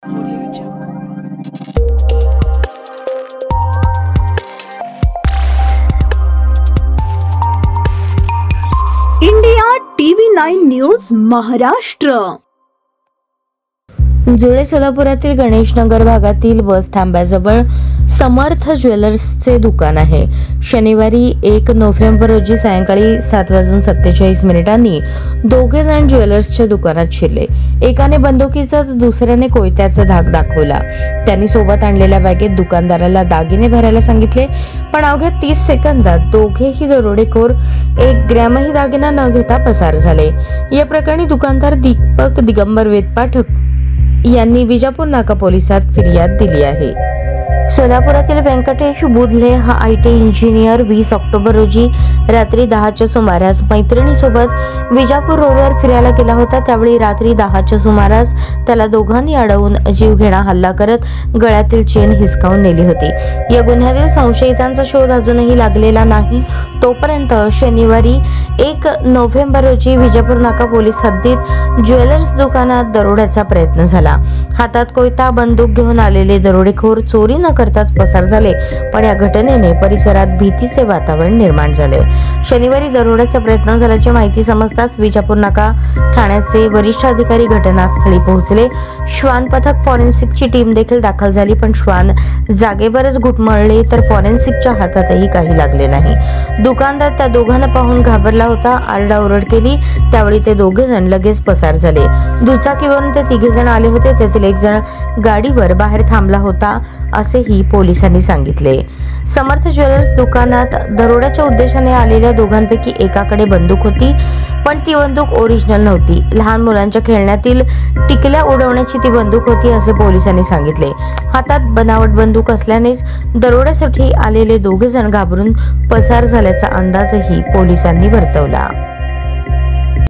India TV9 news Maharashtra. जुळे सोलापुरातील गणेशनगर भागातील बस थांब्याजवळ समर्थ ज्वेलर्सचे दुकान आहे। शनिवारी 1 नोव्हेंबर रोजी सायंकाळी 7:47 दोघे जण ज्वेलर्सच्या दुकानात शिरले। एकाने बंदुकीचा तर दुसऱ्याने कोयत्याचा धाक दाखवला। त्यांनी सोबत आणलेल्या बॅगेत दुकानदाराला दागिने भरायला सांगितले, पण अवघ्या 30 सेकंदात दोघेही दरोडेखोर 1 ग्रॅमही दागिना न घेता पसार झाले। या प्रकरणी दुकानदार दीपक दिगंबर वेदपाठक यांनी विजापूर नाका पोलिसात फिर्याद दिली आहे। सोलापुरातील व्यंकटेश बुधले हा IT इंजिनियर 20 ऑक्टोबर रोजी रात्री 10च्या सुमारास मैत्रिणीसोबत विजापूर रोडवर फिरायला गेला होता। त्यावेळी रात्री 10च्या सुमारास त्याला दोघांनी अडवून जीवघेणा हल्ला करत गळ्यातील चेन हिसकावून नेली होती। या गुन्ह्यातील संशयितांचा शोध अजूनही लागलेला नाही। तोपर्यंत शनिवारी 1 नोव्हेंबर रोजी विजापूर नाका पोलीस हद्दीत ज्वेलर्स दुकानात दरोड्याचा प्रयत्न झाला। हातात कोयता बंदूक घेऊन आलेले दरोडेखोर चोरी न करताच पसार झाले, पण या घटनेने परिसरात भीतीचे वातावरण निर्माण झाले। शनिवारी दरोड्याचा प्रयत्न झाल्याची माहिती समजताच विजापूर नाका ठाण्याचे वरिष्ठ अधिकारी घटनास्थळी पोहोचले। श्वान पथक फॉरेन्सिकची टीम देखील दाखल झाली, पण श्वान जागेवरच घुटमळले तर फॉरेन्सिकच्या हातातही काही लागले नाही। दुकानदार त्या दोघांना पाहून घाबरला होता, आरडाओरड केली। त्यावेळी ते दोघे जण लगेच पसार झाले। दुचाकीवरून ते तिघे जण आले होते, त्यातील एक जण गाडीवर बाहेर थांबला होता असेही पोलिसांनी सांगितले। समर्थ ज्वेलर्स दुकानात दरोड्याच्या उद्देशाने आलेल्या दोघांपैकी एकाकडे बंदूक होती, पण ती बंदूक ओरिजिनल नव्हती। लहान मुलांच्या खेळण्यातील टिकल्या उडवण्याची ती बंदूक होती असे पोलिसांनी सांगितले। हातात बनावट बंदूक असल्यानेच दरोड्यासाठी आलेले दोघे जण घाबरून पसार झाल्याचा अंदाजही पोलिसांनी वर्तवला।